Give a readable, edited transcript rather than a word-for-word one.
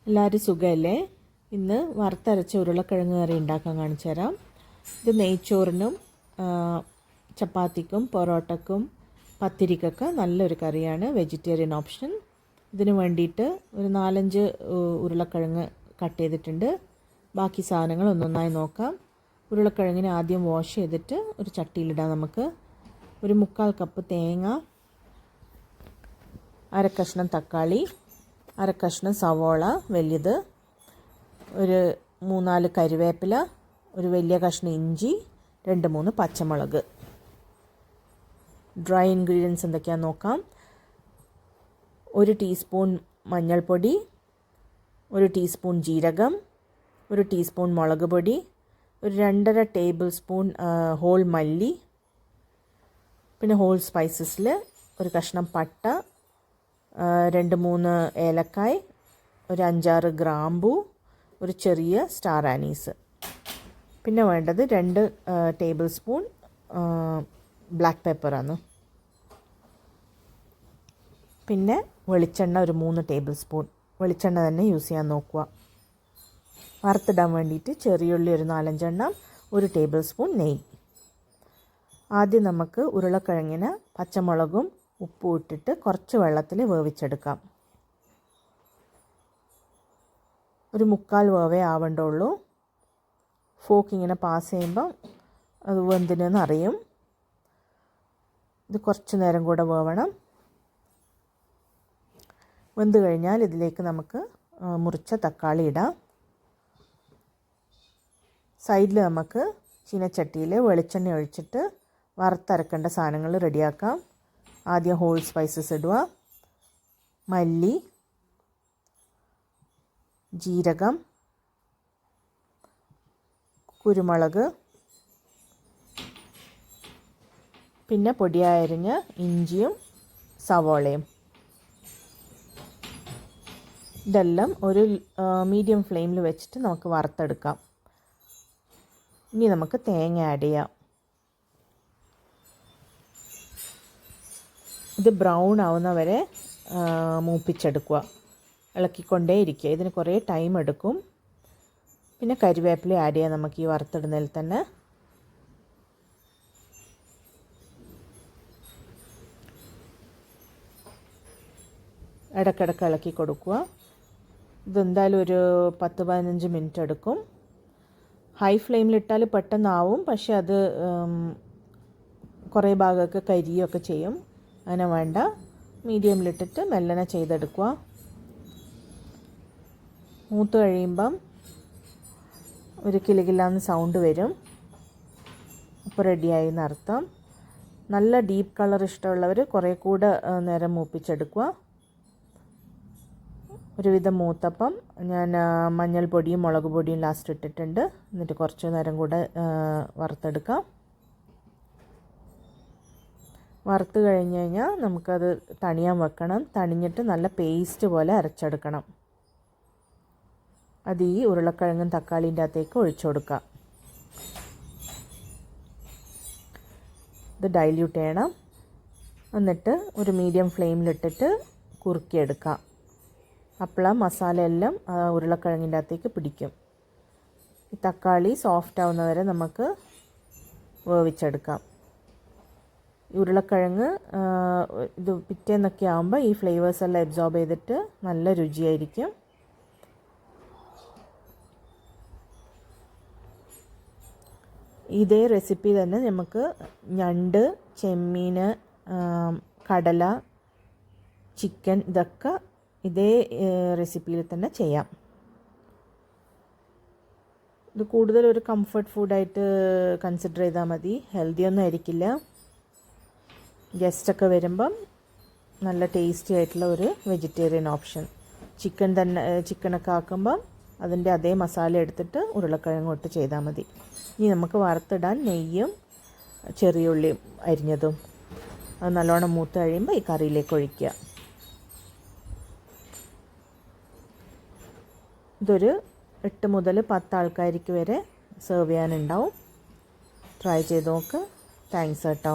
എല്ലാവരും സുഖമല്ലേ? ഇന്ന് വറുത്തരച്ച ഉരുളക്കിഴങ്ങ് കറി ഉണ്ടാക്കാൻ കാണിച്ചു തരാം. ഇത് നെയ്ച്ചോറിനും ചപ്പാത്തിക്കും പൊറോട്ടക്കും പത്തിരിക്കൊക്കെ നല്ലൊരു കറിയാണ്, വെജിറ്റേറിയൻ ഓപ്ഷൻ. ഇതിന് വേണ്ടിയിട്ട് ഒരു 4-5 ഉരുളക്കിഴങ്ങ് കട്ട് ചെയ്തിട്ടുണ്ട്. ബാക്കി സാധനങ്ങൾ ഒന്നൊന്നായി നോക്കാം. ഉരുളക്കിഴങ്ങിന് ആദ്യം വാഷ് ചെയ്തിട്ട് ഒരു ചട്ടിയിലിടാം. നമുക്ക് ഒരു 3/4 കപ്പ് തേങ്ങ, അര കഷ്ണം തക്കാളി, അര കഷ്ണം സവോള വലിയത്, ഒരു 3-4 കരിവേപ്പില, ഒരു വലിയ കഷ്ണം ഇഞ്ചി, 2-3 പച്ചമുളക്. ഡ്രൈ ഇൻഗ്രീഡിയൻസ് എന്തൊക്കെയാണെന്ന് നോക്കാം. 1 ടീസ്പൂൺ മഞ്ഞൾപ്പൊടി, 1 ടീസ്പൂൺ ജീരകം, 1 ടീസ്പൂൺ മുളക് പൊടി, ഒരു 2.5 ടേബിൾ സ്പൂൺ ഹോൾ മല്ലി, പിന്നെ ഹോൾ സ്പൈസസിൽ ഒരു കഷ്ണം പട്ട, 2-3 ഏലക്കായ്, ഒരു 5-6 ഗ്രാമ്പൂ, ഒരു ചെറിയ സ്റ്റാർ ആനീസ്. പിന്നെ വേണ്ടത് 2 ടേബിൾ സ്പൂൺ ബ്ലാക്ക് പെപ്പറാണ്. പിന്നെ വെളിച്ചെണ്ണ ഒരു 3 ടേബിൾ സ്പൂൺ വെളിച്ചെണ്ണ തന്നെ യൂസ് ചെയ്യാൻ നോക്കുക. വറുത്തിടാൻ വേണ്ടിയിട്ട് ചെറിയുള്ളി ഒരു 4-5 എണ്ണം, 1 ടേബിൾ സ്പൂൺ നെയ്യ്. ആദ്യം നമുക്ക് ഉരുളക്കിഴങ്ങിന് പച്ചമുളകും ഉപ്പും ഇട്ടിട്ട് കുറച്ച് വെള്ളത്തിൽ വേവിച്ചെടുക്കാം. ഒരു 3/4 വേവേ ആവേണ്ടുള്ളൂ. ഫോക്ക് ഇങ്ങനെ പാസ് ചെയ്യുമ്പം അത് വെന്തിനെന്ന് അറിയും. ഇത് കുറച്ച് നേരം കൂടെ വേവണം. വെന്ത് കഴിഞ്ഞാൽ ഇതിലേക്ക് നമുക്ക് മുറിച്ച തക്കാളി ഇടാം. സൈഡിൽ നമുക്ക് ചീനച്ചട്ടിയിൽ വെളിച്ചെണ്ണ ഒഴിച്ചിട്ട് വറുത്തരക്കേണ്ട സാധനങ്ങൾ റെഡിയാക്കാം. ആദ്യം ഹോൾ സ്പൈസസ് ഇടുക. മല്ലി, ജീരകം, കുരുമുളക്, പിന്നെ പൊടിയായി അരിഞ്ഞ ഇഞ്ചിയും സവോളയും. ഇതെല്ലാം ഒരു മീഡിയം ഫ്ലെയിമിൽ വെച്ചിട്ട് നമുക്ക് വറുത്തെടുക്കാം. ഇനി നമുക്ക് തേങ്ങ ആഡ് ചെയ്യാം. ഇത് ബ്രൗൺ ആവുന്ന വരെ മൂപ്പിച്ചെടുക്കുക. ഇളക്കിക്കൊണ്ടേ ഇരിക്കുക. ഇതിന് കുറേ ടൈം എടുക്കും. പിന്നെ കരിവേപ്പില ആഡ് ചെയ്യാം നമുക്ക് ഈ വറുത്തിടുന്നതിൽ തന്നെ. ഇടയ്ക്കിടയ്ക്ക് ഇളക്കി കൊടുക്കുക. ഇതെന്തായാലും ഒരു 10-15 മിനിറ്റ് എടുക്കും. ഹൈ ഫ്ലെയിമിലിട്ടാൽ പെട്ടെന്നാവും, പക്ഷെ അത് കുറേ ഭാഗമൊക്കെ കരിയൊക്കെ ചെയ്യും. അങ്ങനെ വേണ്ട, മീഡിയമിലിട്ടിട്ട് മെല്ലനെ ചെയ്തെടുക്കുക. മൂത്ത് കഴിയുമ്പം ഒരു കിലുകിലാന്ന് സൗണ്ട് വരും. അപ്പോൾ റെഡിയായി എന്നർത്ഥം. നല്ല ഡീപ്പ് കളർ ഇഷ്ടമുള്ളവർ കുറേ കൂടെ നേരം മൂപ്പിച്ചെടുക്കുക. ഒരുവിധം മൂത്തപ്പം ഞാൻ മഞ്ഞൾപ്പൊടിയും മുളക് പൊടിയും ലാസ്റ്റ് ഇട്ടിട്ടുണ്ട്. എന്നിട്ട് കുറച്ച് നേരം കൂടെ വറുത്തെടുക്കാം. വറുത്ത് കഴിഞ്ഞ് കഴിഞ്ഞാൽ നമുക്കത് തണിയാൻ വെക്കണം. തണിഞ്ഞിട്ട് നല്ല പേസ്റ്റ് പോലെ അരച്ചെടുക്കണം. അത് ഈ ഉരുളക്കിഴങ്ങും തക്കാളീൻ്റെ അകത്തേക്ക് ഒഴിച്ചു കൊടുക്കാം. ഇത് ഡൈല്യൂട്ട് ചെയ്യണം. എന്നിട്ട് ഒരു മീഡിയം ഫ്ലെയിമിലിട്ടിട്ട് കുറുക്കിയെടുക്കാം. അപ്പോൾ ആ മസാല എല്ലാം ഉരുളക്കിഴങ്ങിൻ്റെ അകത്തേക്ക് പിടിക്കും. ഈ തക്കാളി സോഫ്റ്റ് ആവുന്നവരെ നമുക്ക് വേവിച്ചെടുക്കാം. ഉരുളക്കിഴങ്ങ് ഇത് പിറ്റേന്നൊക്കെ ആകുമ്പോൾ ഈ ഫ്ലേവേഴ്സ് എല്ലാം അബ്സോർബ് ചെയ്തിട്ട് നല്ല രുചിയായിരിക്കും. ഇതേ റെസിപ്പി തന്നെ നമുക്ക് ഞണ്ട്, ചെമ്മീൻ, കടല, ചിക്കൻ ഇതൊക്കെ ഇതേ റെസിപ്പിയിൽ തന്നെ ചെയ്യാം. ഇത് കൂടുതലൊരു കംഫർട്ട് ഫുഡായിട്ട് കൺസിഡർ ചെയ്താൽ മതി. ഹെൽത്തി ഒന്നും ആയിരിക്കില്ല. ഗസ്റ്റൊക്കെ വരുമ്പം നല്ല ടേസ്റ്റി ആയിട്ടുള്ള ഒരു വെജിറ്റേറിയൻ ഓപ്ഷൻ. ചിക്കനൊക്കെ ആക്കുമ്പം അതിൻ്റെ അതേ മസാല എടുത്തിട്ട് ഉരുളക്കിഴങ്ങ് ഇട്ട് ചെയ്താൽ മതി. ഇനി നമുക്ക് വറുത്തിടാൻ നെയ്യും ചെറിയുള്ളിയും അരിഞ്ഞതും അത് നല്ലോണം മൂത്ത് കഴിയുമ്പോൾ ഈ കറിയിലേക്ക് ഒഴിക്കുക. ഇതൊരു 8 മുതൽ 10 ആൾക്കാർക്ക് വരെ സെർവ് ചെയ്യാനുണ്ടാവും. ട്രൈ ചെയ്ത് നോക്ക്. താങ്ക്സ് കേട്ടോ.